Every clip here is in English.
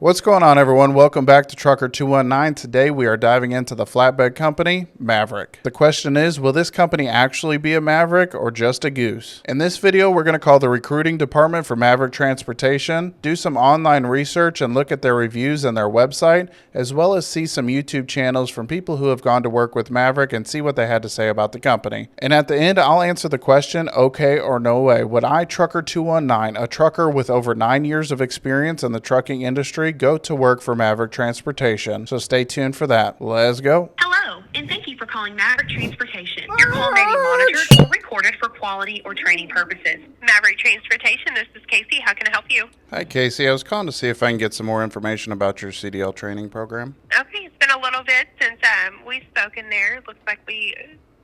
What's going on, everyone? Welcome back to Trucker 219. Today we are diving into the flatbed company, Maverick. The question is, will this company actually be a Maverick or just a goose? In this video, we're going to call the recruiting department for Maverick Transportation, do some online research and look at their reviews and their website, as well as see some YouTube channels from people who have gone to work with Maverick and see what they had to say about the company. And at the end, I'll answer the question, okay or no way. Would I, Trucker 219, a trucker with over 9 years of experience in the trucking industry, go to work for Maverick Transportation? So stay tuned for that. Let's go. Hello, and thank you for calling Maverick Transportation. Your call may be monitored or recorded for quality or training purposes. Maverick Transportation, this is Casey. How can I help you? Hi, Casey. I was calling to see if I can get some more information about your CDL training program. Okay, it's been a little bit since we spoke in there. It looks like we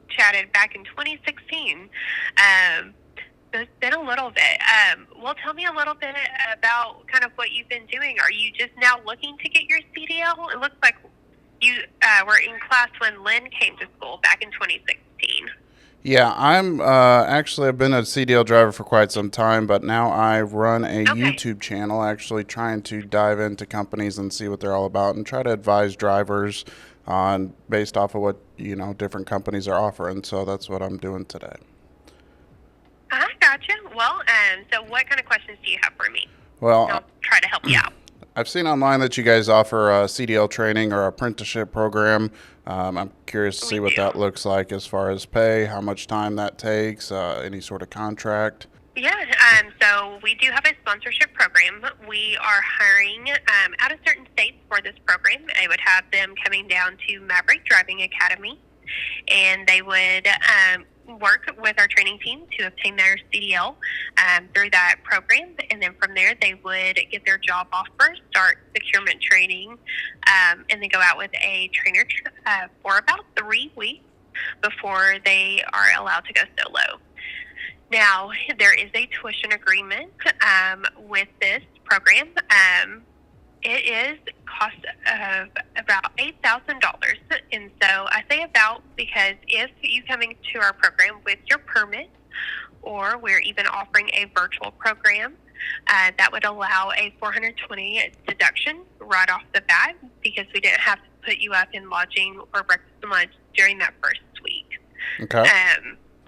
chatted back in 2016. It's been a little bit. Well, tell me a little bit about kind of what you've been doing. Are you just now looking to get your CDL? It looks like you were in class when Lynn came to school back in 2016. Yeah, I've been a CDL driver for quite some time, but now I run a YouTube channel actually trying to dive into companies and see what they're all about and try to advise drivers on based off of what, different companies are offering. So that's what I'm doing today. I gotcha. Well, so what kind of questions do you have for me? Well, I'll try to help you out. I've seen online that you guys offer a CDL training or apprenticeship program. I'm curious to see what that looks like as far as pay, how much time that takes, any sort of contract. Yeah, so we do have a sponsorship program. We are hiring out of certain states for this program. I would have them coming down to Maverick Driving Academy, and they would work with our training team to obtain their CDL through that program, and then from there they would get their job offer, start procurement training, and then go out with a trainer for about 3 weeks before they are allowed to go solo. Now, there is a tuition agreement with this program. It is cost of about $8,000, and so I say about because if you coming to our program with your permit, or we're even offering a virtual program, that would allow a $420 deduction right off the bat because we didn't have to put you up in lodging or breakfast and lunch during that first week. Okay.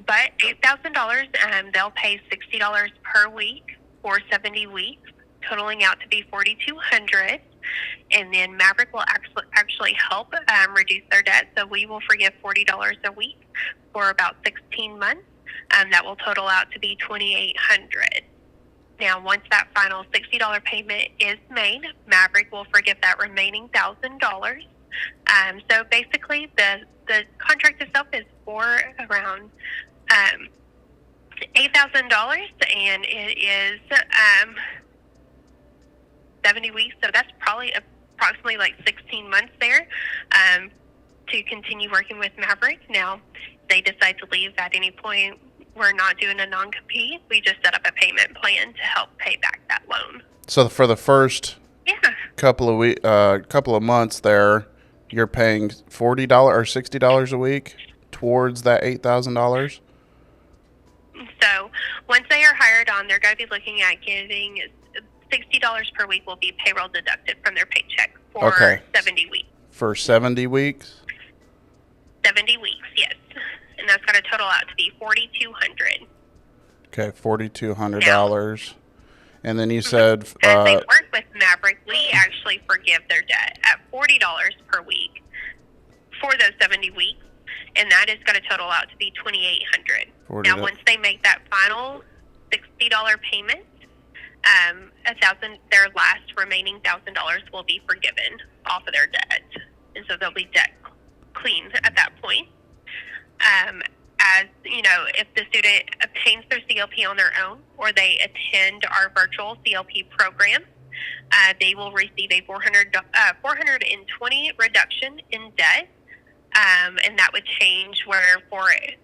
But $8,000, they'll pay $60 per week for 70 weeks, totaling out to be $4,200, and then Maverick will actually help reduce their debt. So we will forgive $40 a week for about 16 months. That will total out to be $2,800. Now, once that final $60 payment is made, Maverick will forgive that remaining $1,000. So basically, the contract itself is for around $8,000, and it is 70 weeks, so that's probably approximately like 16 months there to continue working with Maverick. Now, if they decide to leave at any point, we're not doing a non-compete. We just set up a payment plan to help pay back that loan. So for the first couple of months there, you're paying $40 or $60 a week towards that $8,000? So once they are hired on, they're going to be looking at getting $60 per week will be payroll deducted from their paycheck for 70 weeks. For 70 weeks? 70 weeks, yes. And that's going to total out to be $4,200. Okay, $4,200. And then you said... As they work with Maverick, we actually forgive their debt at $40 per week for those 70 weeks. And that is going to total out to be $2,800. Now, once they make that final $60 payment, their last remaining $1,000 will be forgiven off of their debt, and so they'll be debt clean at that point. As you know, if the student obtains their CLP on their own, or they attend our virtual CLP program, they will receive a $420 reduction in debt, and that would change where for a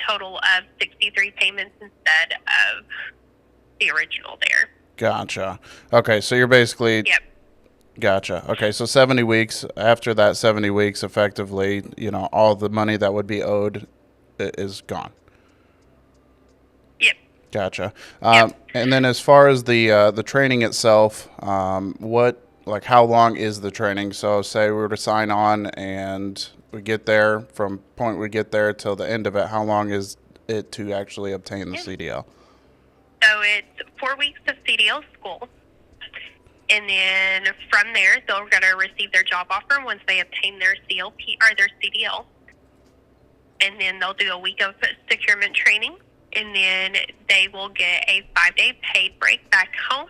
total of 63 payments instead of the original there. Gotcha. Okay, so you're basically... Yep. Gotcha. Okay, so 70 weeks. After that 70 weeks, effectively, all the money that would be owed is gone. Yep. Gotcha. And then as far as the training itself, what like how long is the training? So say we were to sign on and we get there, from point we get there till the end of it, how long is it to actually obtain the CDL? So it's 4 weeks of CDL school. And then from there, they're going to receive their job offer once they obtain their CLP or their CDL. And then they'll do a week of securement training. And then they will get a 5-day paid break back home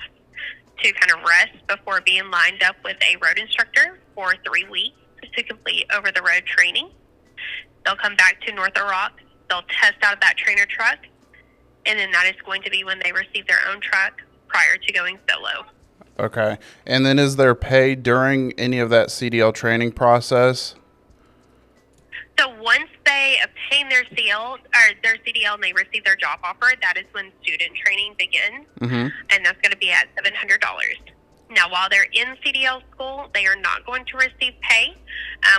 to kind of rest before being lined up with a road instructor for 3 weeks to complete over-the-road training. They'll come back to North Iraq. They'll test out of that trainer truck. And then that is going to be when they receive their own truck prior to going solo. Okay. And then is there pay during any of that CDL training process? So once they obtain their CDL and they receive their job offer, that is when student training begins, and that's going to be at $700. Now, while they're in CDL school, they are not going to receive pay.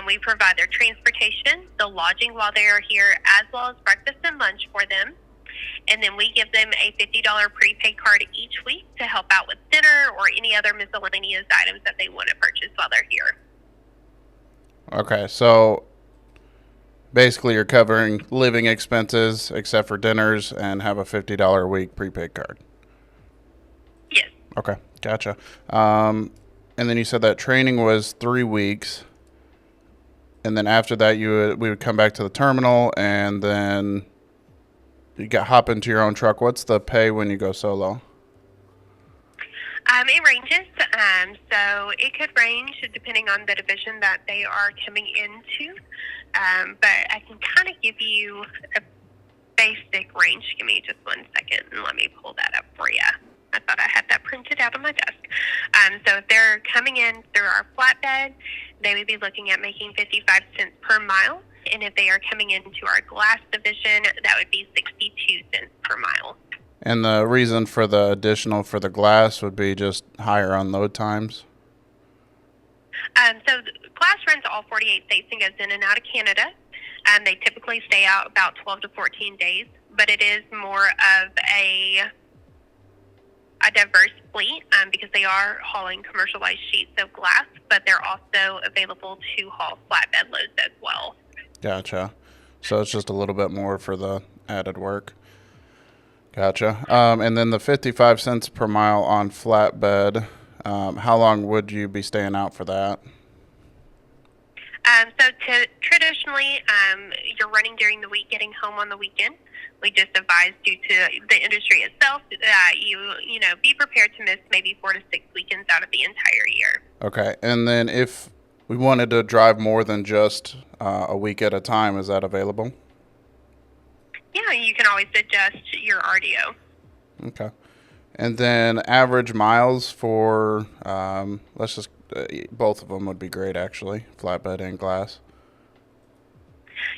We provide their transportation, the lodging while they are here, as well as breakfast and lunch for them. And then we give them a $50 prepaid card each week to help out with dinner or any other miscellaneous items that they want to purchase while they're here. Okay, so basically you're covering living expenses except for dinners and have a $50 a week prepaid card. Yes. Okay, gotcha. And then you said that training was 3 weeks. And then after that, we would come back to the terminal, and then you hop into your own truck. What's the pay when you go solo? It ranges. So it could range depending on the division that they are coming into. But I can kind of give you a basic range. Give me just 1 second and let me pull that up for you. I thought I had that printed out on my desk. So if they're coming in through our flatbed, they would be looking at making 55 cents per mile. And if they are coming into our glass division, that would be 62 cents per mile. And the reason for the additional for the glass would be just higher unload times? So glass runs all 48 states and goes in and out of Canada. They typically stay out about 12 to 14 days, but it is more of a diverse fleet because they are hauling commercialized sheets of glass, but they're also available to haul flatbed loads as well. Gotcha. So it's just a little bit more for the added work. Gotcha. And then the 55 cents per mile on flatbed, how long would you be staying out for that? Traditionally, you're running during the week, getting home on the weekend. We just advise, due to the industry itself, that you be prepared to miss maybe 4 to 6 weekends out of the entire year. Okay. And then if we wanted to drive more than just a week at a time, is that available? Yeah, you can always adjust your RDO. Okay. And then average miles for, let's just, both of them would be great, actually, flatbed and glass.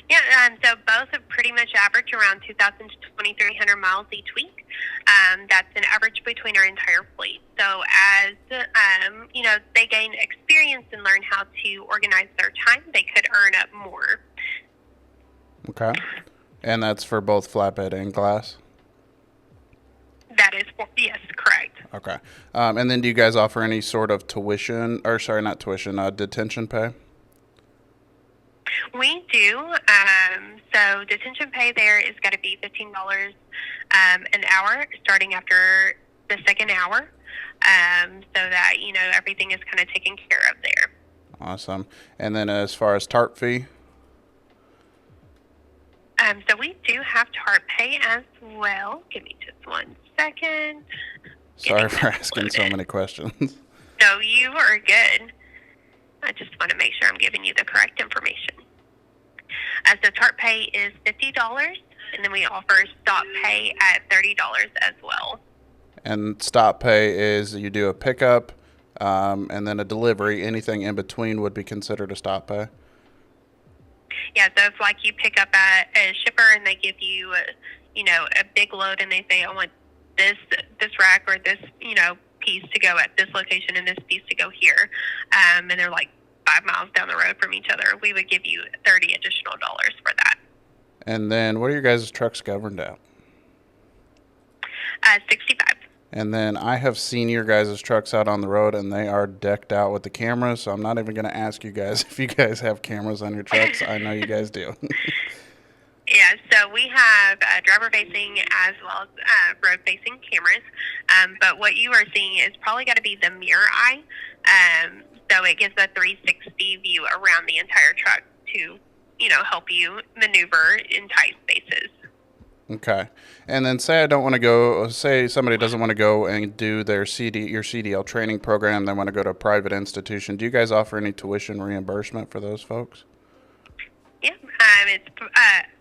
Yeah, so both have pretty much average around 2,000 to 2,300 miles each week. That's an average between our entire fleet. So as, they gain experience and learn how to organize their time, they could earn up more. Okay. And that's for both flatbed and glass? That is, yes, correct. Okay. And then do you guys offer any sort of tuition, or sorry, not tuition, detention pay? We do. So detention pay there is going to be $15 an hour starting after the second hour, so that, everything is kind of taken care of there. Awesome. And then as far as TARP fee? So we do have TARP pay as well. Give me just 1 second. Sorry for asking so many questions. No, you are good. I just want to make sure I'm giving you the correct information. So TARP pay is $50, and then we offer stop pay at $30 as well. And stop pay is you do a pickup and then a delivery. Anything in between would be considered a stop pay? Yeah, so if like you pick up at a shipper and they give you, a big load and they say, I want this rack or this, piece to go at this location and this piece to go here, and they're like 5 miles down the road from each other, we would give you $30 additional for that. And then what are your guys' trucks governed at? 65. And then I have seen your guys' trucks out on the road, and they are decked out with the cameras. So I'm not even going to ask you guys if you guys have cameras on your trucks. I know you guys do. Yeah, so we have driver-facing as well as road-facing cameras. But what you are seeing is probably got to be the mirror eye. So it gives a 360 view around the entire truck to, help you maneuver in tight spaces. Okay. And then say somebody doesn't want to go and do your CDL training program. They want to go to a private institution. Do you guys offer any tuition reimbursement for those folks? Yeah, it's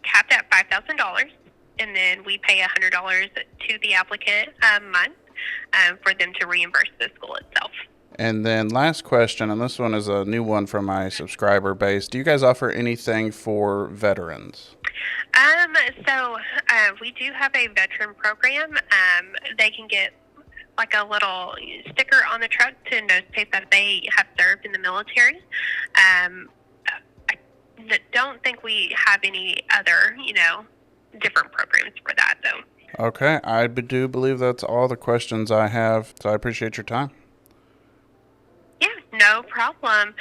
capped at $5,000, and then we pay $100 to the applicant a month for them to reimburse the school itself. And then last question, and this one is a new one from my subscriber base. Do you guys offer anything for veterans? So we do have a veteran program. They can get like a little sticker on the truck to notate that they have served in the military. I don't think we have any other, different programs for that, though. Okay, I do believe that's all the questions I have, so I appreciate your time. Yeah, no problem.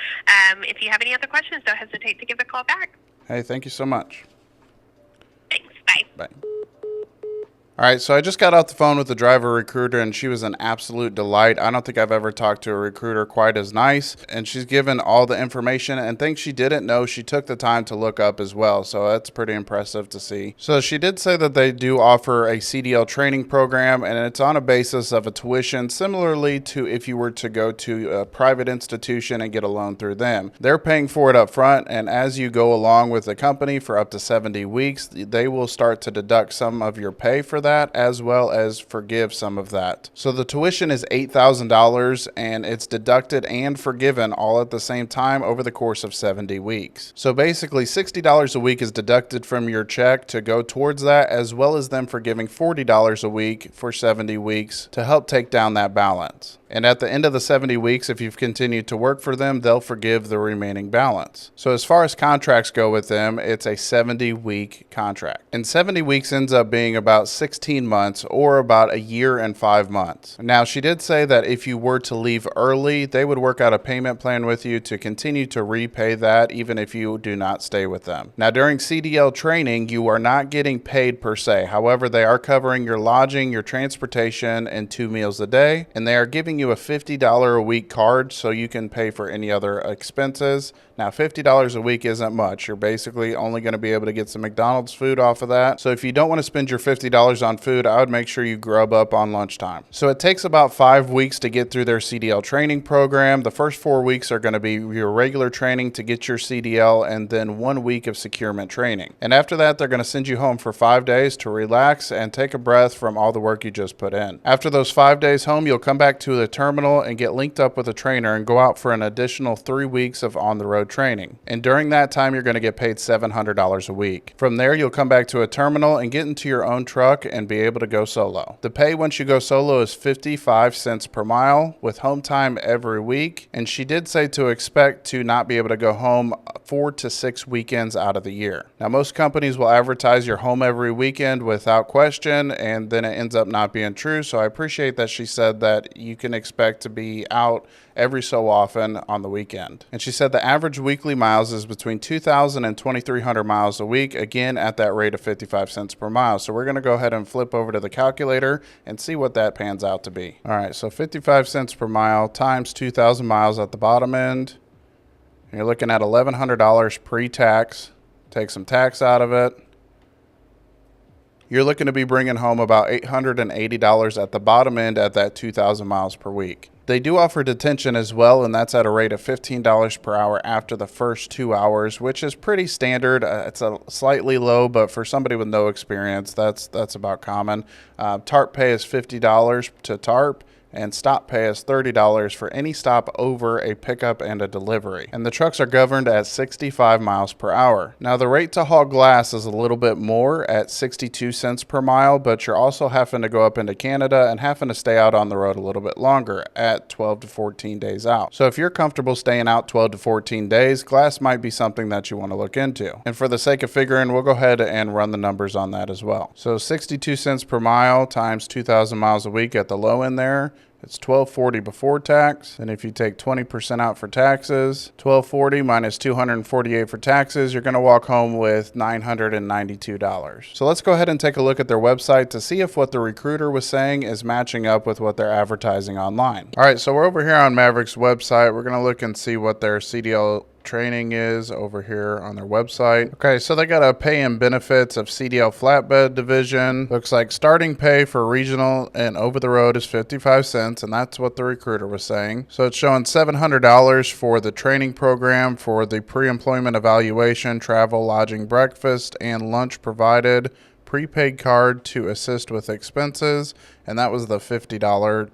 If you have any other questions, don't hesitate to give a call back. Hey, thank you so much. Thanks. Bye. Bye. All right, so I just got off the phone with the driver recruiter, and she was an absolute delight. I don't think I've ever talked to a recruiter quite as nice, and she's given all the information and things she didn't know. She took the time to look up as well, so that's pretty impressive to see. So she did say that they do offer a CDL training program, and it's on a basis of a tuition, similarly to if you were to go to a private institution and get a loan through them. They're paying for it up front, and as you go along with the company for up to 70 weeks, they will start to deduct some of your pay for that, as well as forgive some of that. So the tuition is $8,000, and it's deducted and forgiven all at the same time over the course of 70 weeks. So basically $60 a week is deducted from your check to go towards that, as well as them forgiving $40 a week for 70 weeks to help take down that balance. And at the end of the 70 weeks, if you've continued to work for them, they'll forgive the remaining balance. So as far as contracts go with them, it's a 70-week contract. And 70 weeks ends up being about 16 months or about a year and 5 months. Now, she did say that if you were to leave early, they would work out a payment plan with you to continue to repay that even if you do not stay with them. Now, during CDL training, you are not getting paid per se. However, they are covering your lodging, your transportation, and 2 meals a day, and they are giving you a $50 a week card so you can pay for any other expenses. Now, $50 a week isn't much. You're basically only going to be able to get some McDonald's food off of that. So if you don't want to spend your $50 on food, I would make sure you grub up on lunchtime. So it takes about 5 weeks to get through their CDL training program. The first 4 weeks are going to be your regular training to get your CDL, and then 1 week of securement training. And after that, they're going to send you home for 5 days to relax and take a breath from all the work you just put in. After those 5 days home, you'll come back to the terminal and get linked up with a trainer and go out for an additional 3 weeks of on-the-road training. And during that time, you're going to get paid $700 a week. From there, you'll come back to a terminal and get into your own truck and be able to go solo. The pay once you go solo is 55 cents per mile with home time every week. And she did say to expect to not be able to go home 4 to 6 weekends out of the year. Now, most companies will advertise your home every weekend without question, and then it ends up not being true. So I appreciate that she said that you can expect to be out every so often on the weekend. And she said the average weekly miles is between 2,000 and 2,300 miles a week, again at that rate of 55 cents per mile. So we're going to go ahead and flip over to the calculator and see what that pans out to be. All right, so 55 cents per mile times 2,000 miles at the bottom end. And you're looking at $1,100 pre-tax. Take some tax out of it. You're looking to be bringing home about $880 at the bottom end at that 2,000 miles per week. They do offer detention as well, and that's at a rate of $15 per hour after the first 2 hours, which is pretty standard. It's a slightly low, but for somebody with no experience, that's about common. TARP pay is $50 to TARP, and stop pay is $30 for any stop over a pickup and a delivery. And the trucks are governed at 65 miles per hour. Now the rate to haul glass is a little bit more at 62 cents per mile, but you're also having to go up into Canada and having to stay out on the road a little bit longer at 12 to 14 days out. So if you're comfortable staying out 12 to 14 days, glass might be something that you want to look into. And for the sake of figuring, we'll go ahead and run the numbers on that as well. So 62 cents per mile times 2,000 miles a week at the low end there, it's $12.40 before tax. And if you take 20% out for taxes, $12.40 minus $248 for taxes, you're going to walk home with $992. So let's go ahead and take a look at their website to see if what the recruiter was saying is matching up with what they're advertising online. All right, so we're over here on Maverick's website. We're going to look and see what their CDL training is over here on their website. Okay, so they got a pay and benefits of CDL flatbed division. Looks like starting pay for regional and over the road is 55 cents, and that's what the recruiter was saying. So it's showing $700 for the training program for the pre-employment evaluation, travel, lodging, breakfast, and lunch provided. Prepaid card to assist with expenses, and that was the $50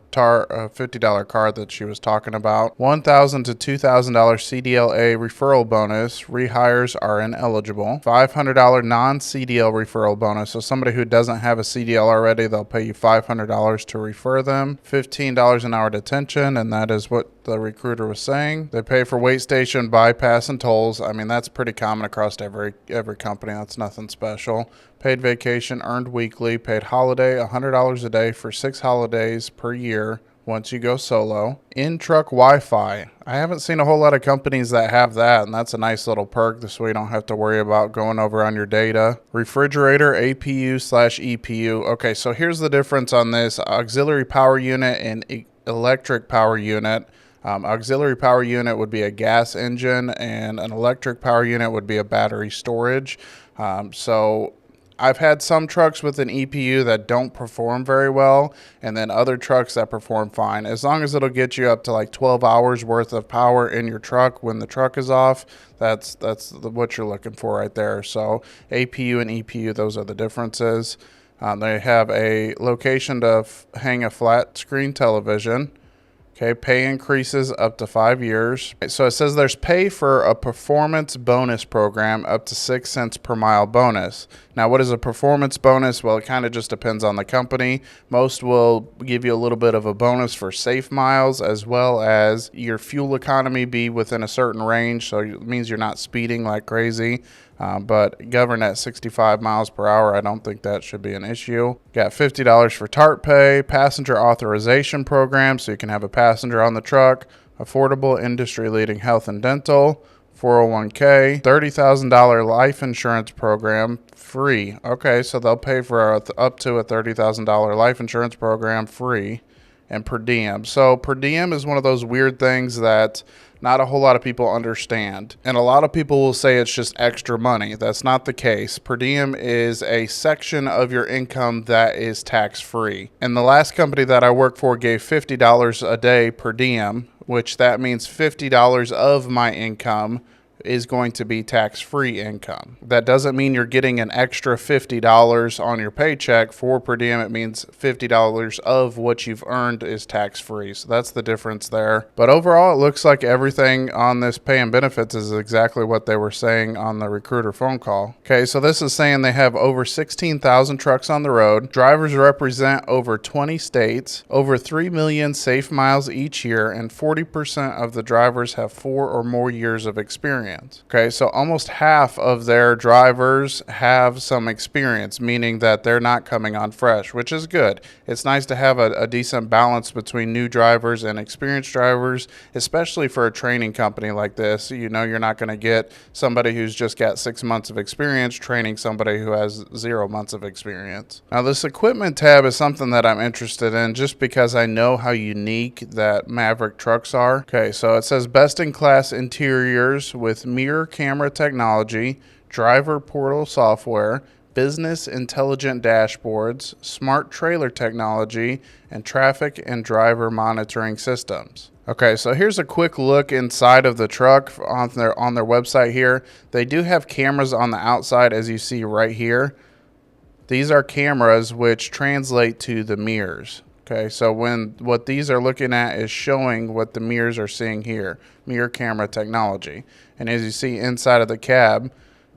card that she was talking about. $1,000 to $2,000 CDLA referral bonus. Rehires are ineligible. $500 non-CDL referral bonus. So somebody who doesn't have a CDL already, they'll pay you $500 to refer them. $15 an hour detention, and that is what the recruiter was saying. They pay for weight station, bypass, and tolls. I mean, that's pretty common across every company. That's nothing special. Paid vacation earned weekly. Paid holiday, $100 a day for 6 holidays per year once you go solo. In-truck Wi-Fi. I haven't seen a whole lot of companies that have that, and that's a nice little perk this way you don't have to worry about going over on your data. Refrigerator, APU/EPU. Okay, so here's the difference on this. Auxiliary power unit and electric power unit. Auxiliary power unit would be a gas engine, and an electric power unit would be a battery storage. So I've had some trucks with an EPU that don't perform very well, and then other trucks that perform fine. As long as it'll get you up to like 12 hours worth of power in your truck when the truck is off, that's what you're looking for right there. So APU and EPU, those are the differences. They have a location to hang a flat screen television. Okay, pay increases up to 5 years. So it says there's pay for a performance bonus program up to 6 cents per mile bonus. Now, what is a performance bonus? Well, it kind of just depends on the company. Most will give you a little bit of a bonus for safe miles, as well as your fuel economy be within a certain range. So it means you're not speeding like crazy. But governed at 65 miles per hour, I don't think that should be an issue. Got $50 for TARP pay, passenger authorization program, so you can have a passenger on the truck, affordable industry-leading health and dental, 401k, $30,000 life insurance program, free. Okay, so they'll pay for up to a $30,000 life insurance program free, and per diem. So per diem is one of those weird things that not a whole lot of people understand. And a lot of people will say it's just extra money. That's not the case. Per diem is a section of your income that is tax-free. And the last company that I worked for gave $50 a day per diem, which that means $50 of my income is going to be tax-free income. That doesn't mean you're getting an extra $50 on your paycheck for per diem. It means $50 of what you've earned is tax-free. So that's the difference there. But overall, it looks like everything on this pay and benefits is exactly what they were saying on the recruiter phone call. Okay, so this is saying they have over 16,000 trucks on the road. Drivers represent over 20 states, over 3 million safe miles each year, and 40% of the drivers have 4 or more years of experience. Okay, so almost half of their drivers have some experience, meaning that they're not coming on fresh, which is good. It's nice to have a decent balance between new drivers and experienced drivers, especially for a training company like this. You know, you're not going to get somebody who's just got 6 months of experience training somebody who has 0 months of experience. Now, this equipment tab is something that I'm interested in just because I know how unique that Maverick trucks are. Okay, so it says best in class interiors with mirror camera technology, driver portal software, business intelligent dashboards, smart trailer technology, and traffic and driver monitoring systems. Okay, so here's a quick look inside of the truck on their website here. They do have cameras on the outside, as you see right here. These are cameras which translate to the mirrors. Okay, so what these are looking at is showing what the mirrors are seeing here, mirror camera technology. And as you see inside of the cab,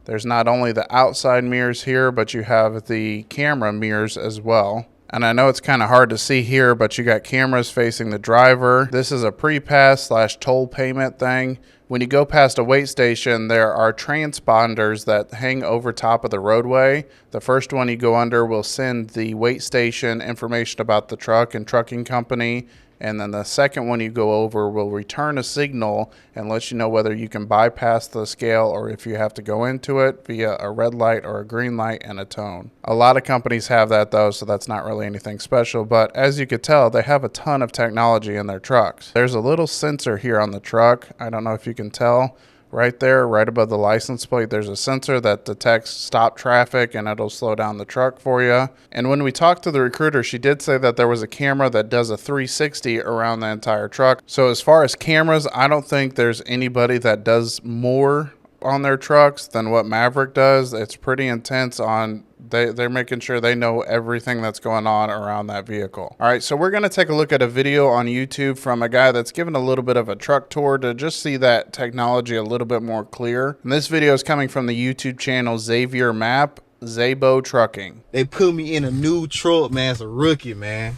there's not only the outside mirrors here, but you have the camera mirrors as well. And I know it's kind of hard to see here, but you got cameras facing the driver. This is a pre-pass / toll payment thing. When you go past a weight station, there are transponders that hang over top of the roadway. The first one you go under will send the weight station information about the truck and trucking company. And then the second one you go over will return a signal and let you know whether you can bypass the scale or if you have to go into it via a red light or a green light and a tone. A lot of companies have that though, so that's not really anything special. But as you could tell, they have a ton of technology in their trucks. There's a little sensor here on the truck. I don't know if you can tell. Right there, right above the license plate, there's a sensor that detects stop traffic and it'll slow down the truck for you. And when we talked to the recruiter, she did say that there was a camera that does a 360 around the entire truck. So as far as cameras, I don't think there's anybody that does more on their trucks than what Maverick does. It's pretty intense on they're making sure they know everything that's going on around that vehicle. All right, so we're going to take a look at a video on YouTube from a guy that's given a little bit of a truck tour to just see that technology a little bit more clear. And this video is coming from the YouTube channel Zavier Mapp, Zaybo Trucking. They put me in a new truck, man. It's a rookie, man.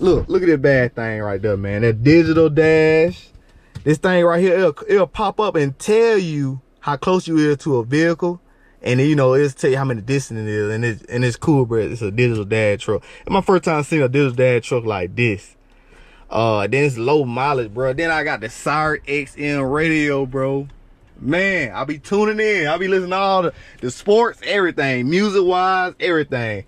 Look at that bad thing right there, man. That digital dash. This thing right here, it'll pop up and tell you how close you is to a vehicle. And then, you know, it'll tell you how many distance it is. And it's cool, bro. It's a digital dash truck. It's my first time seeing a digital dash truck like this. Then it's low mileage, bro. Then I got the Sire XM radio, bro. Man, I'll be tuning in. I'll be listening to all the sports, everything. Music-wise, everything.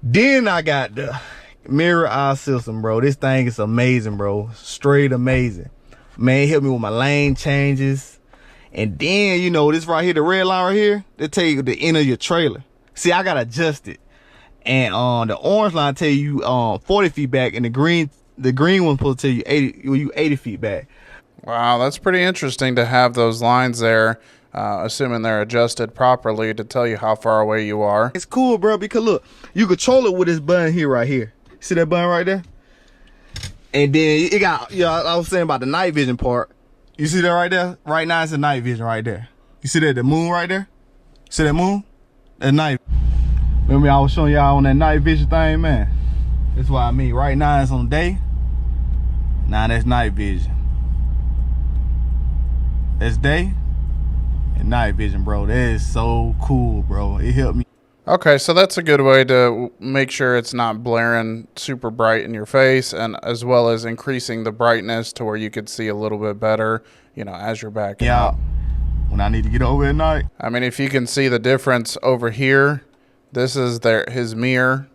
Then I got the mirror eye system, bro. This thing is amazing, bro. Straight amazing. Man, it helped me with my lane changes. And then, you know, this right here, the red line right here, they tell you the end of your trailer. See, I got to adjust it. And the orange line tell you 40 feet back, and the green one's supposed to tell you 80 feet back. Wow, that's pretty interesting to have those lines there, assuming they're adjusted properly to tell you how far away you are. It's cool, bro, because look, you control it with this button here right here. See that button right there? And then it got, you know, I was saying about the night vision part. You see that right there? Right now it's a night vision right there. You see that, the moon right there? See that moon? That night. Remember I was showing y'all on that night vision thing, man? That's what I mean. Right now it's on day. Now that's night vision. That's day and night vision, bro. That is so cool, bro. It helped me. Okay, so that's a good way to make sure it's not blaring super bright in your face, and as well as increasing the brightness to where you could see a little bit better, you know, as you're backing up. When I need to get over at night. I mean, if you can see the difference over here, this is his mirror,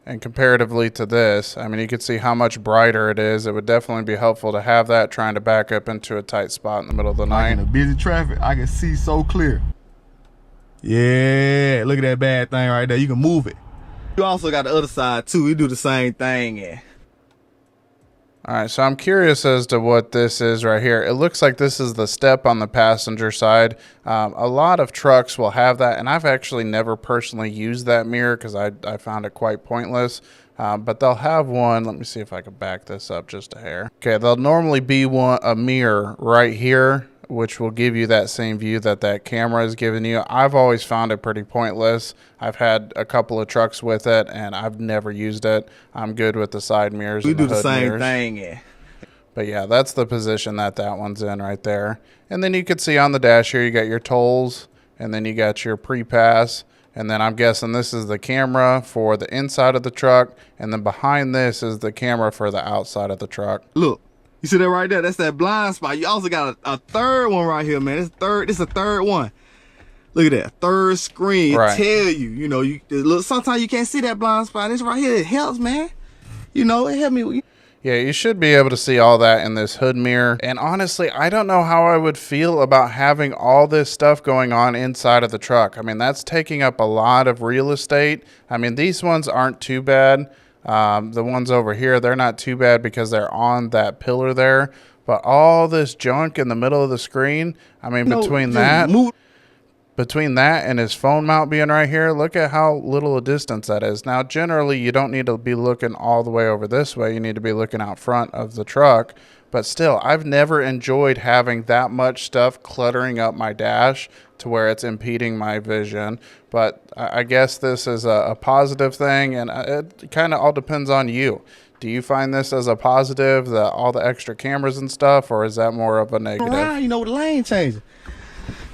and comparatively to this, I mean, you could see how much brighter it is. It would definitely be helpful to have that trying to back up into a tight spot in the middle of the night. Like in the busy traffic, I can see so clear. Yeah, look at that bad thing right there. You can move it. You also got the other side too. We do the same thing. Yeah. All right, so I'm curious as to what this is right here. It looks like this is the step on the passenger side. A lot of trucks will have that, and I've actually never personally used that mirror because I found it quite pointless. But they'll have one. Let me see if I can back this up just a hair. Okay, there'll normally be a mirror right here, which will give you that same view that camera is giving you. I've always found it pretty pointless. I've had a couple of trucks with it, and I've never used it. I'm good with the side mirrors. We do the same mirrors. thing, yeah. But yeah, that's the position that one's in right there. And then you can see on the dash here, you got your tolls, and then you got your pre-pass. And then I'm guessing this is the camera for the inside of the truck, and then behind this is the camera for the outside of the truck. Look. You see that right there? That's that blind spot. You also got a third one right here, man. This is a third one. Look at that. Third screen. Right. It tell you, you know, look, sometimes you can't see that blind spot. This right here, it helps, man. You know, it helped me. Yeah, you should be able to see all that in this hood mirror. And honestly, I don't know how I would feel about having all this stuff going on inside of the truck. I mean, that's taking up a lot of real estate. I mean, these ones aren't too bad. The ones over here, they're not too bad because they're on that pillar there. But all this junk in the middle of the screen, I mean, between Between that and his phone mount being right here, look at how little a distance that is. Now, generally, you don't need to be looking all the way over this way. You need to be looking out front of the truck. But still, I've never enjoyed having that much stuff cluttering up my dash to where it's impeding my vision. But I guess this is a positive thing, and it kind of all depends on you. Do you find this as a positive, all the extra cameras and stuff, or is that more of a negative? Right, you know, with the lane changing.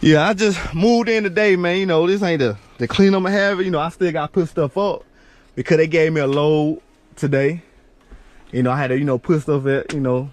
Yeah, I just moved in today, man. You know, this ain't the clean I'm gonna have it. You know, I still gotta put stuff up because they gave me a load today. You know, I had to, you know, put stuff at, you know.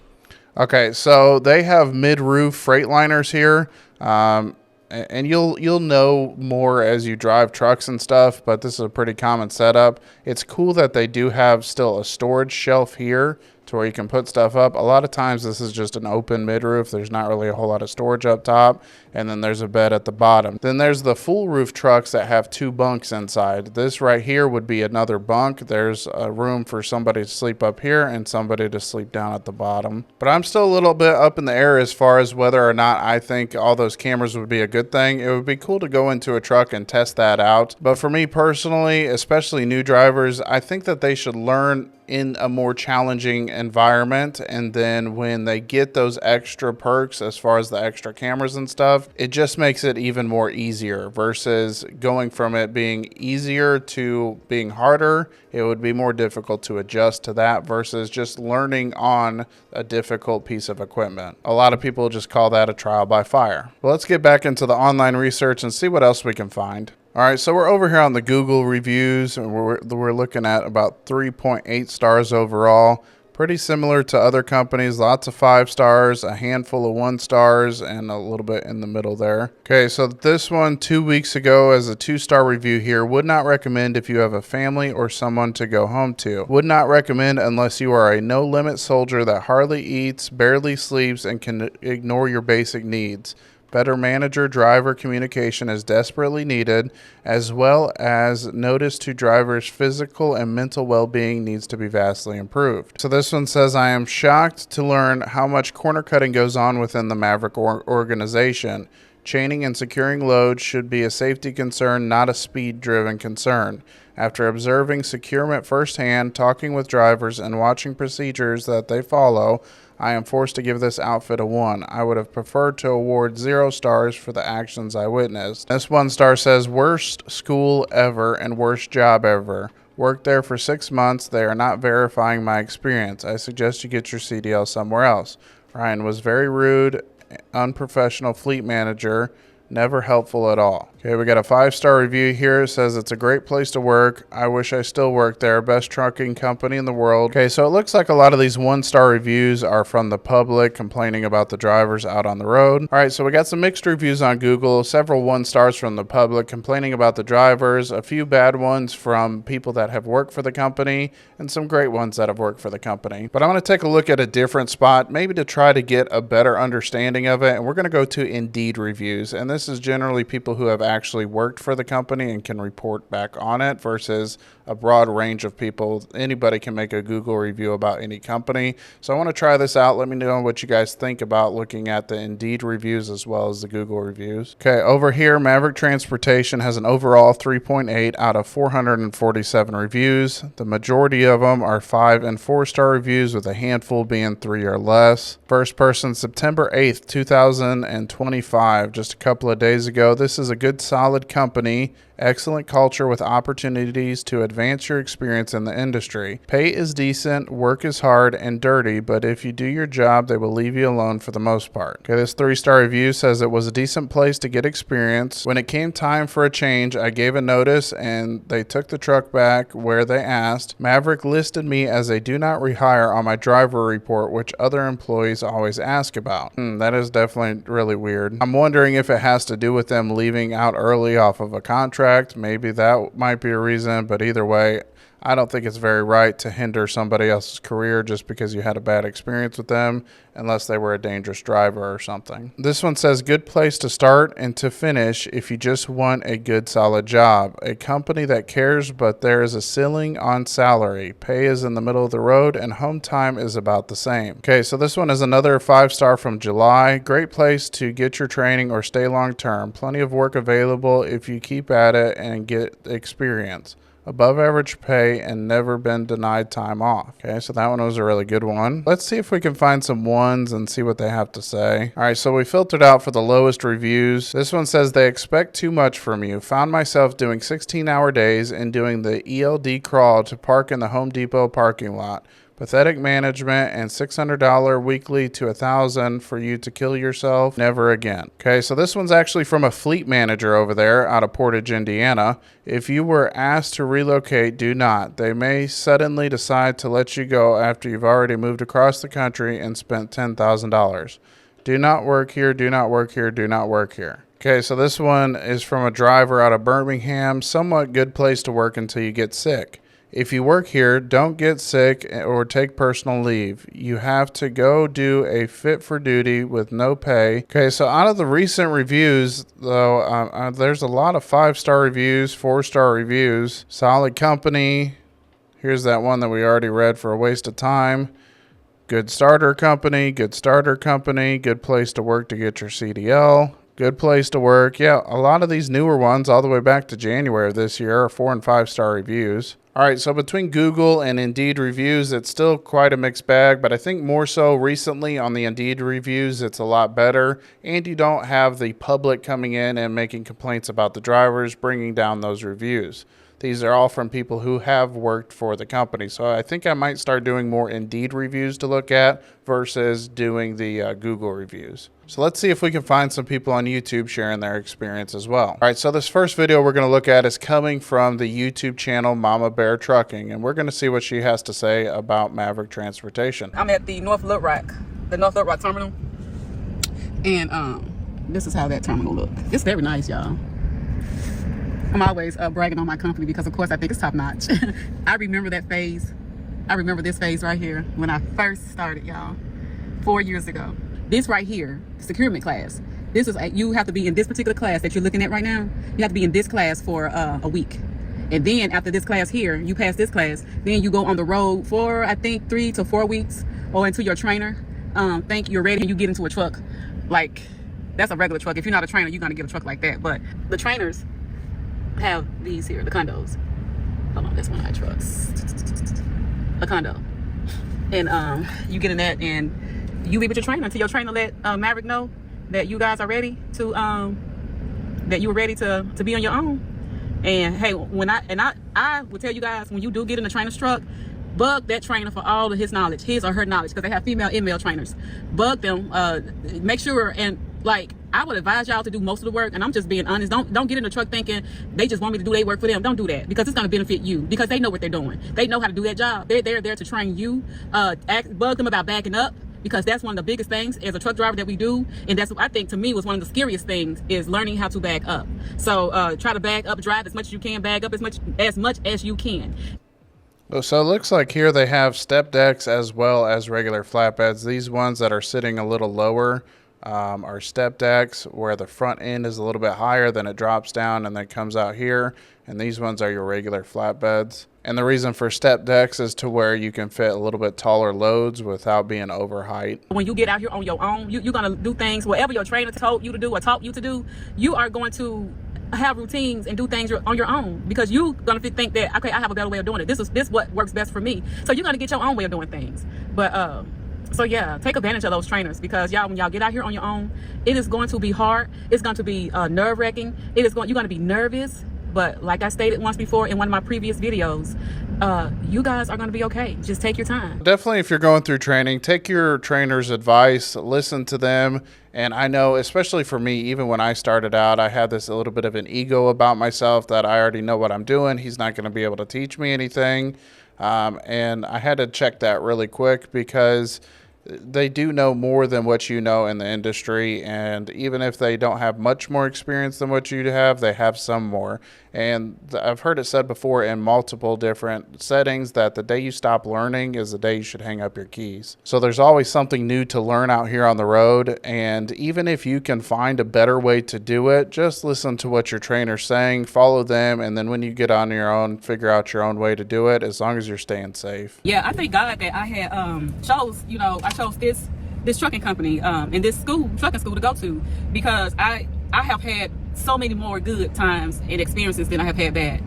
Okay, so they have mid-roof Freightliners here, and you'll know more as you drive trucks and stuff, but this is a pretty common setup. It's cool that they do have still a storage shelf here to where you can put stuff up. A lot of times this is just an open mid-roof. There's not really a whole lot of storage up top, and then there's a bed at the bottom. Then there's the full roof trucks that have 2 bunks inside. This right here would be another bunk. There's a room for somebody to sleep up here and somebody to sleep down at the bottom. But I'm still a little bit up in the air as far as whether or not I think all those cameras would be a good thing. It would be cool to go into a truck and test that out. But for me personally, especially new drivers, I think that they should learn in a more challenging environment, and then when they get those extra perks as far as the extra cameras and stuff, it just makes it even more easier versus going from it being easier to being harder. It would be more difficult to adjust to that versus just learning on a difficult piece of equipment. A lot of people just call that a trial by fire. Well, let's get back into the online research and see what else we can find. All right, so we're over here on the Google reviews, and we're looking at about 3.8 stars overall. Pretty similar to other companies, lots of 5 stars, a handful of 1 stars, and a little bit in the middle there. Okay, so this one 2 weeks ago as a 2-star review here. Would not recommend if you have a family or someone to go home to. Would not recommend unless you are a no-limit soldier that hardly eats, barely sleeps, and can ignore your basic needs. Better manager-driver communication is desperately needed, as well as notice to drivers' physical and mental well-being needs to be vastly improved. So this one says, I am shocked to learn how much corner cutting goes on within the Maverick organization. Chaining and securing loads should be a safety concern, not a speed-driven concern. After observing securement firsthand, talking with drivers, and watching procedures that they follow, I am forced to give this outfit a 1. I would have preferred to award 0 stars for the actions I witnessed. This 1 star says, worst school ever and worst job ever. Worked there for 6 months. They are not verifying my experience. I suggest you get your CDL somewhere else. Ryan was very rude, unprofessional fleet manager, never helpful at all. Okay, we got a 5-star review here. It says it's a great place to work. I wish I still worked there. Best trucking company in the world. Okay, so it looks like a lot of these 1-star reviews are from the public complaining about the drivers out on the road. All right, so we got some mixed reviews on Google, several 1 stars from the public complaining about the drivers, a few bad ones from people that have worked for the company, and some great ones that have worked for the company. But I'm going to take a look at a different spot, maybe to try to get a better understanding of it, and we're going to go to Indeed reviews, and this is generally people who have actually worked for the company and can report back on it versus a broad range of people. Anybody can make a Google review about any company. So I want to try this out. Let me know what you guys think about looking at the Indeed reviews as well as the Google reviews. Okay, over here, Maverick Transportation has an overall 3.8 out of 447 reviews. The majority of them are 5 and 4-star reviews, with a handful being 3 or less. First person, September 8th, 2025, just a couple of days ago. This is a good, solid company. Excellent culture with opportunities to advance your experience in the industry. Pay is decent, work is hard and dirty, but if you do your job, they will leave you alone for the most part. Okay, this 3-star review says it was a decent place to get experience. When it came time for a change, I gave a notice and they took the truck back where they asked. Maverick listed me as a do not rehire on my driver report, which other employees always ask about. That is definitely really weird. I'm wondering if it has to do with them leaving out early off of a contract. Maybe that might be a reason, but either way, I don't think it's very right to hinder somebody else's career just because you had a bad experience with them, unless they were a dangerous driver or something. This one says, good place to start and to finish if you just want a good solid job. A company that cares, but there is a ceiling on salary. Pay is in the middle of the road and home time is about the same. Okay, so this one is another 5-star from July. Great place to get your training or stay long term. Plenty of work available if you keep at it and get experience. Above average pay and never been denied time off. Okay, so that one was a really good one. Let's see if we can find some ones and see what they have to say. All right, so we filtered out for the lowest reviews. This one says, they expect too much from you. Found myself doing 16-hour days and doing the ELD crawl to park in the Home Depot parking lot. Pathetic management and $600 weekly to $1,000 for you to kill yourself. Never again. Okay, so this one's actually from a fleet manager over there out of Portage, Indiana. If you were asked to relocate, do not. They may suddenly decide to let you go after you've already moved across the country and spent $10,000. Do not work here, do not work here, do not work here. Okay, so this one is from a driver out of Birmingham. Somewhat good place to work until you get sick. If you work here, don't get sick or take personal leave. You have to go do a fit for duty with no pay. Okay, so out of the recent reviews, though, there's a lot of 5-star reviews, 4-star reviews. Solid company. Here's that one that we already read for a waste of time. Good starter company, good starter company, good place to work to get your CDL. Good place to work. Yeah, a lot of these newer ones all the way back to January of this year are 4- and 5-star reviews. All right, so between Google and Indeed reviews, it's still quite a mixed bag, but I think more so recently on the Indeed reviews, it's a lot better, and you don't have the public coming in and making complaints about the drivers, bringing down those reviews. These are all from people who have worked for the company. So I think I might start doing more Indeed reviews to look at versus doing the Google reviews. So let's see if we can find some people on YouTube sharing their experience as well. All right, so this first video we're going to look at is coming from the YouTube channel Mamabeartrucking, and we're going to see what she has to say about Maverick transportation. I'm at the North Little Rock terminal, and this is how that terminal looks. It's very nice, y'all. I'm always bragging on my company because, of course, I think it's top notch. I remember that phase. I remember this phase right here when I first started, y'all, 4 years ago. This right here, securement class. This is you have to be in this particular class that you're looking at right now. You have to be in this class for a week. And then after this class here, you pass this class, then you go on the road for, I think, 3 to 4 weeks or until your trainer think you're ready and you get into a truck. Like, that's a regular truck. If you're not a trainer, you're going to get a truck like that. But the trainers have these here, the condos. Hold on, that's one of my trucks. A condo. And you get in that and you leave with your trainer until your trainer let Maverick know that you guys are ready to that you were ready to be on your own. And hey, I will tell you guys, when you do get in the trainer's truck, bug that trainer for all of his knowledge, his or her knowledge, because they have female and male trainers. Bug them, make sure, and like, I would advise y'all to do most of the work, and I'm just being honest. Don't get in the truck thinking they just want me to do their work for them. Don't do that, because it's going to benefit you, because they know what they're doing. They know how to do that job. They're there to train you. Bug them about backing up, because that's one of the biggest things as a truck driver that we do, and that's what I think, to me, was one of the scariest things, is learning how to back up. So try to back up, drive as much as you can, back up as much as you can. So it looks like here they have step decks as well as regular flatbeds. These ones that are sitting a little lower are step decks, where the front end is a little bit higher, then it drops down and then comes out here. And these ones are your regular flatbeds. And the reason for step decks is to where you can fit a little bit taller loads without being over height. When you get out here on your own, you're going to do things, whatever your trainer told you to do or taught you to do, you are going to have routines and do things on your own, because you're going to think that, okay, I have a better way of doing it. This is what works best for me. So you're going to get your own way of doing things. But so yeah, take advantage of those trainers, because y'all, when y'all get out here on your own, it is going to be hard. It's going to be nerve-wracking. You're going to be nervous. But like I stated once before in one of my previous videos, you guys are going to be okay. Just take your time. Definitely, if you're going through training, take your trainer's advice, listen to them. And I know, especially for me, even when I started out, I had this a little bit of an ego about myself that I already know what I'm doing. He's not going to be able to teach me anything. And I had to check that really quick, because they do know more than what you know in the industry, and even if they don't have much more experience than what you have, they have some more. And I've heard it said before in multiple different settings that the day you stop learning is the day you should hang up your keys. So there's always something new to learn out here on the road, and even if you can find a better way to do it, just listen to what your trainer's saying, follow them, and then when you get on your own, figure out your own way to do it, as long as you're staying safe. Yeah, I thank God that I had I chose this trucking company and this trucking school to go to, because I have had so many more good times and experiences than I have had bad,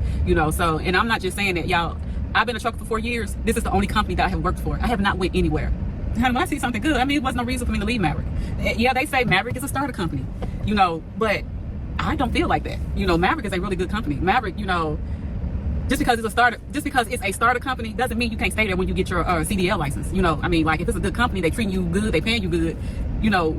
so, and I'm not just saying that, y'all. I've been a trucker for 4 years. This is the only company that I have worked for. I have not went anywhere. And when I see something good, I mean, it was no reason for me to leave Maverick. Yeah, they say Maverick is a starter company, but I don't feel like that. Maverick is a really good company. Maverick, just because it's a starter company doesn't mean you can't stay there when you get your CDL license. I mean, like, if it's a good company, they treat you good, they paying you good,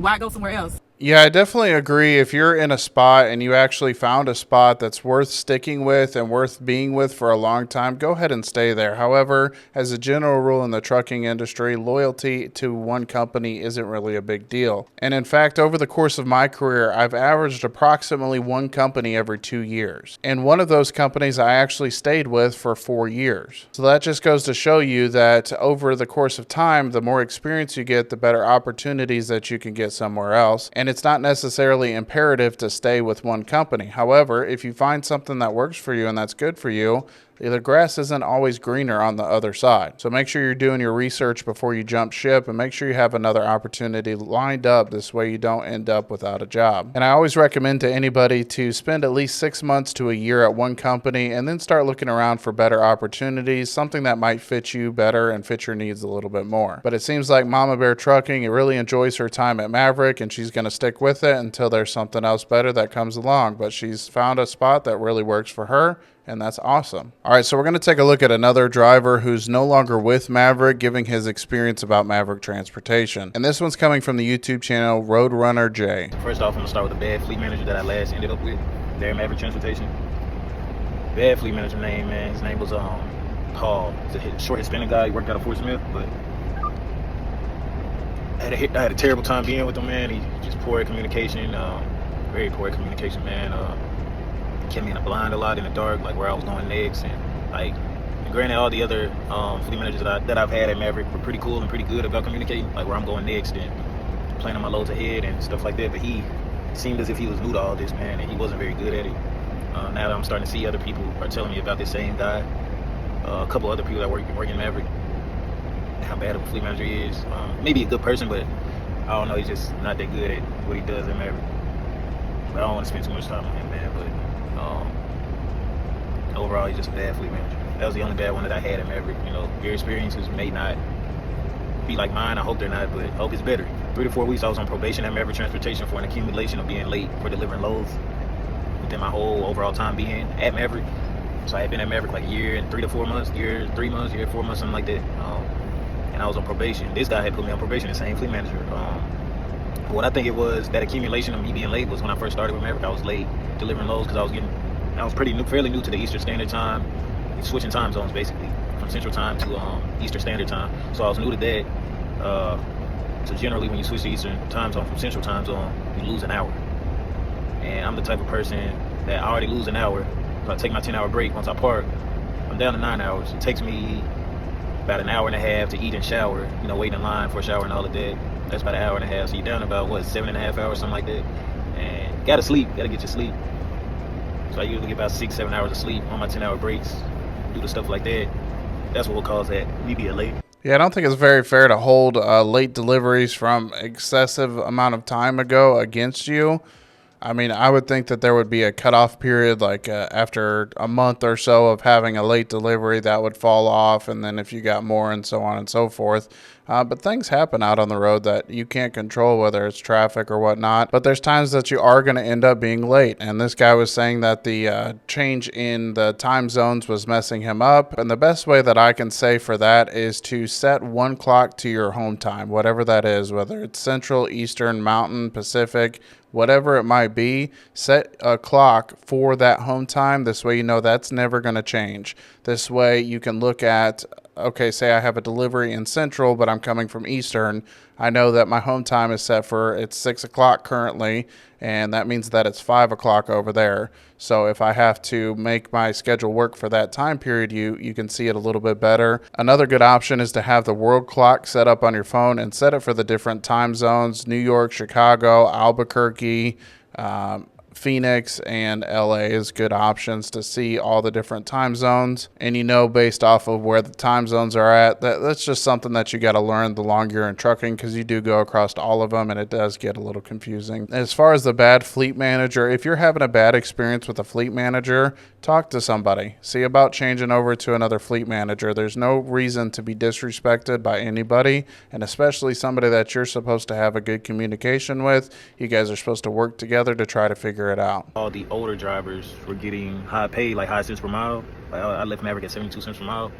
why go somewhere else? Yeah, I definitely agree. If you're in a spot and you actually found a spot that's worth sticking with and worth being with for a long time, go ahead and stay there. However, as a general rule in the trucking industry, loyalty to one company isn't really a big deal. And in fact, over the course of my career, I've averaged approximately one company every 2 years. And one of those companies I actually stayed with for 4 years. So that just goes to show you that over the course of time, the more experience you get, the better opportunities that you can get somewhere else. And it's not necessarily imperative to stay with one company. However, if you find something that works for you and that's good for you, the grass isn't always greener on the other side. So make sure you're doing your research before you jump ship, and make sure you have another opportunity lined up. This way you don't end up without a job. And I always recommend to anybody to spend at least 6 months to a year at one company and then start looking around for better opportunities, something that might fit you better and fit your needs a little bit more. But it seems like Mamabeartrucking really enjoys her time at Maverick, and she's going to stick with it until there's something else better that comes along. But she's found a spot that really works for her, and that's awesome. All right, so we're going to take a look at another driver who's no longer with Maverick, giving his experience about Maverick transportation. And this one's coming from the YouTube channel Roadrunner J. First off, I'm going to start with the bad fleet manager that I last ended up with there at Maverick Transportation. Bad fleet manager name, man. His name was Paul. He's a short Hispanic guy. He worked out of Fort Smith, but I had a terrible time being with him, man. He just poor communication, very poor communication, man. Kept me in a blind a lot, in the dark, like where I was going next. And like, granted, all the other fleet managers that I've had at Maverick were pretty cool and pretty good about communicating, like where I'm going next and planning my loads ahead and stuff like that. But he seemed as if he was new to all this, man, and he wasn't very good at it. Now that I'm starting to see other people are telling me about this same guy, a couple other people that work in Maverick, how bad of a fleet manager he is. Maybe a good person, but I don't know, he's just not that good at what he does at Maverick. But I don't want to spend too much time on him, man. But overall, he's just a bad fleet manager. That was the only bad one that I had at Maverick. Your experiences may not be like mine. I hope they're not, but I hope it's better. 3 to 4 weeks I was on probation at Maverick Transportation for an accumulation of being late for delivering loads within my whole overall time being at Maverick. So I had been at Maverick like a year and 3 to 4 months, year 3 months, year 4 months, something like that. And I was on probation. This guy had put me on probation, the same fleet manager. What I think it was, that accumulation of me being late, was when I first started with Maverick. I was late delivering loads because I was fairly new to the Eastern Standard Time, switching time zones basically from Central Time to Eastern Standard Time. So I was new to that. So generally, when you switch to Eastern Time Zone from Central Time Zone, you lose an hour. And I'm the type of person that I already lose an hour. So I take my 10-hour break. Once I park, I'm down to 9 hours. It takes me about an hour and a half to eat and shower. Waiting in line for a shower and all of that. That's about an hour and a half. So you're down about 7.5 hours, something like that. And gotta sleep. Gotta get your sleep. So I usually get about 6-7 hours of sleep on my 10-hour breaks. Do the stuff like that. That's what we'll cause that. Me being late. Yeah, I don't think it's very fair to hold late deliveries from excessive amount of time ago against you. I mean, I would think that there would be a cutoff period, like after a month or so of having a late delivery, that would fall off, and then if you got more and so on and so forth. But things happen out on the road that you can't control, whether it's traffic or whatnot. But there's times that you are going to end up being late. And this guy was saying that the change in the time zones was messing him up. And the best way that I can say for that is to set one clock to your home time, whatever that is, whether it's Central, Eastern, Mountain, Pacific, whatever it might be. Set a clock for that home time. This way you know that's never going to change. This way you can look at okay, say I have a delivery in Central, but I'm coming from Eastern. I know that my home time is set for, it's 6 o'clock currently, and that means that it's 5 o'clock over there. So if I have to make my schedule work for that time period, you can see it a little bit better. Another good option is to have the world clock set up on your phone and set it for the different time zones: New York, Chicago, Albuquerque, Phoenix, and LA is good options to see all the different time zones. And you know, based off of where the time zones are at, that's just something that you got to learn the longer you're in trucking, because you do go across all of them and it does get a little confusing. As far as the bad fleet manager, if you're having a bad experience with a fleet manager, talk to somebody. See about changing over to another fleet manager. There's no reason to be disrespected by anybody, and especially somebody that you're supposed to have a good communication with. You guys are supposed to work together to try to figure it out. All the older drivers were getting high pay, like high cents per mile. Like I left Maverick at 72 cents per mile.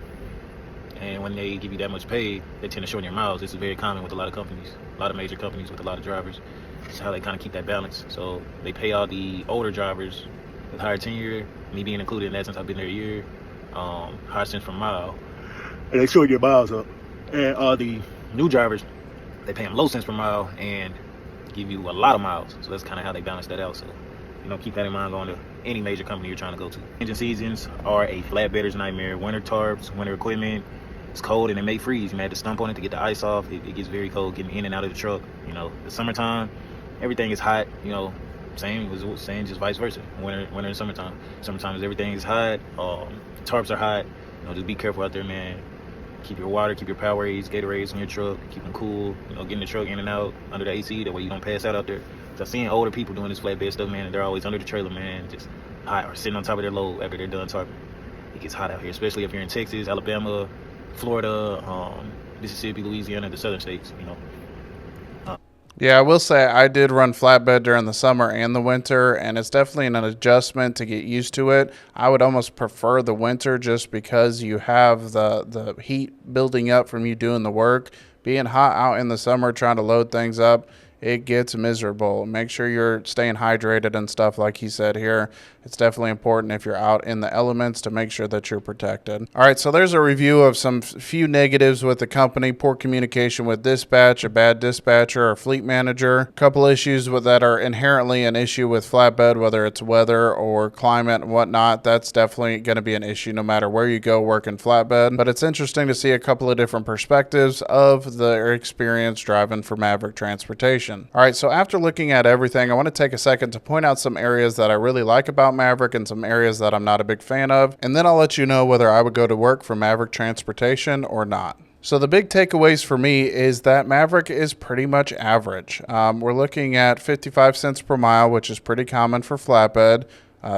And when they give you that much pay, they tend to shorten your miles. This is very common with a lot of companies, a lot of major companies with a lot of drivers. It's how they kind of keep that balance. So they pay all the older drivers with higher tenure, me being included in that since I've been there a year, higher cents per mile. And they shorten your miles up. And all the new drivers, they pay them low cents per mile and give you a lot of miles. So that's kind of how they balance that out. So, you know, keep that in mind going to any major company you're trying to go to. Engine seasons are a flatbedder's nightmare. Winter tarps, winter equipment, it's cold and it may freeze. You may have to stump on it to get the ice off. It gets very cold getting in and out of the truck. You know, the summertime, everything is hot. You know, same just vice versa. Winter and summertime. Sometimes everything is hot. Tarps are hot. You know, just be careful out there, man. Keep your water, keep your Powerades, Gatorades in your truck. Keep them cool. You know, getting the truck in and out under the AC. That way you don't pass out there. So I've seen older people doing this flatbed stuff, man, and they're always under the trailer, man, just hot, or sitting on top of their load after they're done tarping. It gets hot out here, especially if you're in Texas, Alabama, Florida, Mississippi, Louisiana, the southern states, you know. Yeah, I will say I did run flatbed during the summer and the winter, and it's definitely an adjustment to get used to it. I would almost prefer the winter just because you have the heat building up from you doing the work. Being hot out in the summer trying to load things up, it gets miserable. Make sure you're staying hydrated and stuff like he said here. It's definitely important if you're out in the elements to make sure that you're protected. All right, so there's a review of some few negatives with the company: poor communication with dispatch, a bad dispatcher or fleet manager. A couple issues that are inherently an issue with flatbed, whether it's weather or climate and whatnot. That's definitely going to be an issue no matter where you go working flatbed. But it's interesting to see a couple of different perspectives of their experience driving for Maverick Transportation. All right, so after looking at everything, I want to take a second to point out some areas that I really like about Maverick and some areas that I'm not a big fan of, and then I'll let you know whether I would go to work for Maverick Transportation or not. So the big takeaways for me is that Maverick is pretty much average. We're looking at 55 cents per mile, which is pretty common for flatbed.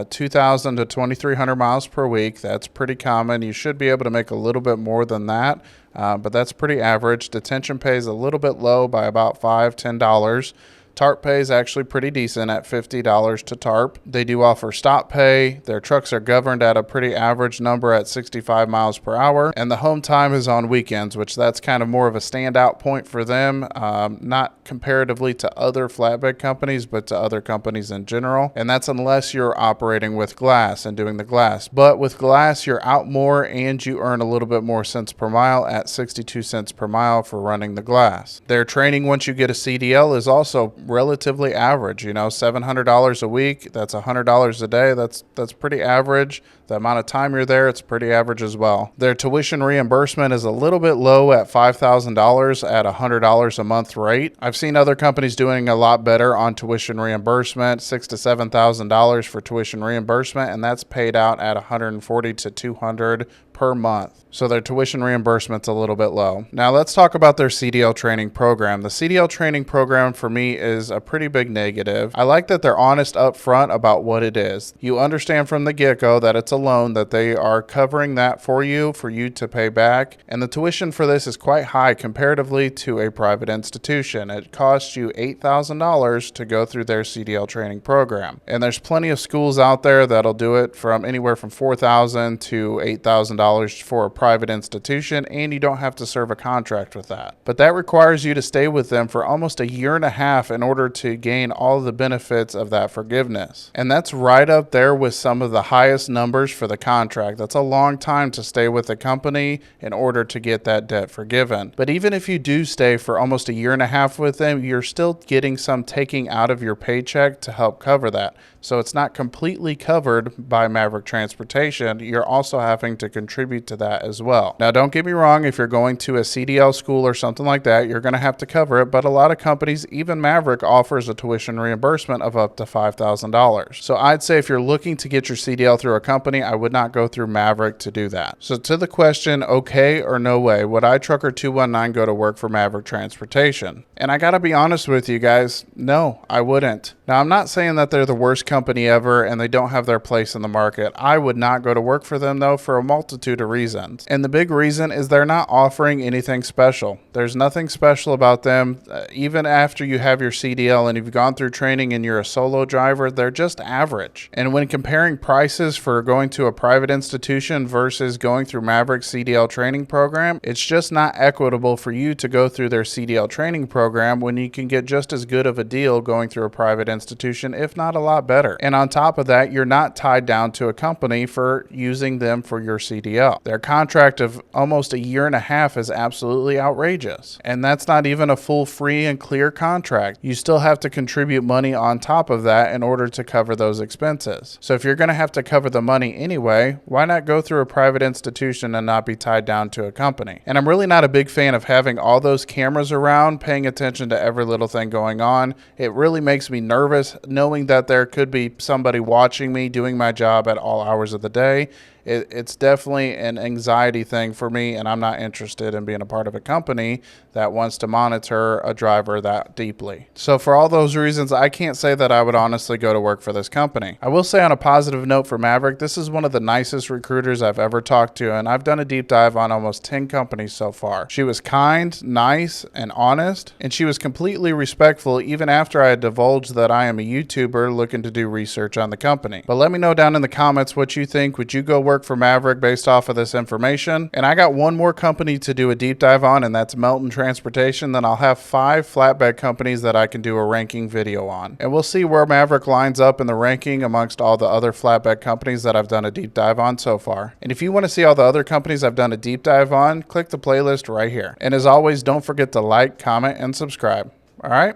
2,000 to 2,300 miles per week. That's pretty common. You should be able to make a little bit more than that, but that's pretty average. Detention pay is a little bit low by about $5, $10. Tarp pay is actually pretty decent at $50 to tarp. They do offer stop pay. Their trucks are governed at a pretty average number at 65 miles per hour. And the home time is on weekends, which that's kind of more of a standout point for them. Not comparatively to other flatbed companies, but to other companies in general. And that's unless you're operating with glass and doing the glass. But with glass, you're out more and you earn a little bit more cents per mile at 62 cents per mile for running the glass. Their training once you get a CDL is also relatively average, you know, $700 a week. That's $100 a day. That's pretty average. The amount of time you're there, it's pretty average as well. Their tuition reimbursement is a little bit low at $5,000 at $100 a month rate. I've seen other companies doing a lot better on tuition reimbursement, $6,000 to $7,000 for tuition reimbursement, and that's paid out at $140 to $200 per month. So their tuition reimbursement's a little bit low. Now let's talk about their CDL training program. The CDL training program for me is a pretty big negative. I like that they're honest up front about what it is. You understand from the get-go that it's a loan, that they are covering that for you to pay back. And the tuition for this is quite high comparatively to a private institution. It costs you $8,000 to go through their CDL training program. And there's plenty of schools out there that'll do it from anywhere from $4,000 to $8,000 $50 for a private institution, and you don't have to serve a contract with that. But that requires you to stay with them for almost a year and a half in order to gain all the benefits of that forgiveness. And that's right up there with some of the highest numbers for the contract. That's a long time to stay with a company in order to get that debt forgiven. But even if you do stay for almost a year and a half with them, you're still getting some taking out of your paycheck to help cover that. So it's not completely covered by Maverick Transportation. You're also having to contribute to that as well. Now, don't get me wrong, if you're going to a CDL school or something like that, you're going to have to cover it. But a lot of companies, even Maverick, offers a tuition reimbursement of up to $5,000. So I'd say if you're looking to get your CDL through a company, I would not go through Maverick to do that. So to the question, okay or no way, would iTrucker219 go to work for Maverick Transportation? And I got to be honest with you guys, no, I wouldn't. Now, I'm not saying that they're the worst company ever and they don't have their place in the market. I would not go to work for them, though, for a multitude of reasons. And the big reason is they're not offering anything special. There's nothing special about them. Even after you have your CDL and you've gone through training and you're a solo driver, they're just average. And when comparing prices for going to a private institution versus going through Maverick's CDL training program, it's just not equitable for you to go through their CDL training program when you can get just as good of a deal going through a private institution, if not a lot better. And on top of that, you're not tied down to a company for using them for your CDL. Their contract of almost a year and a half is absolutely outrageous. And that's not even a full free and clear contract. You still have to contribute money on top of that in order to cover those expenses. So if you're going to have to cover the money anyway, why not go through a private institution and not be tied down to a company? And I'm really not a big fan of having all those cameras around, paying attention to every little thing going on. It really makes me nervous knowing that there could be somebody watching me doing my job at all hours of the day. It's definitely an anxiety thing for me, and I'm not interested in being a part of a company that wants to monitor a driver that deeply. So for all those reasons, I can't say that I would honestly go to work for this company. I will say on a positive note for Maverick, this is one of the nicest recruiters I've ever talked to, and I've done a deep dive on almost 10 companies so far. She was kind, nice, and honest, and she was completely respectful even after I had divulged that I am a YouTuber looking to do research on the company. But let me know down in the comments what you think. Would you go work for Maverick based off of this information? And I got one more company to do a deep dive on, and that's Melton Transportation. Then I'll have 5 flatbed companies that I can do a ranking video on. And we'll see where Maverick lines up in the ranking amongst all the other flatbed companies that I've done a deep dive on so far. And if you want to see all the other companies I've done a deep dive on, click the playlist right here. And as always, don't forget to like, comment, and subscribe. All right,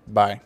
bye.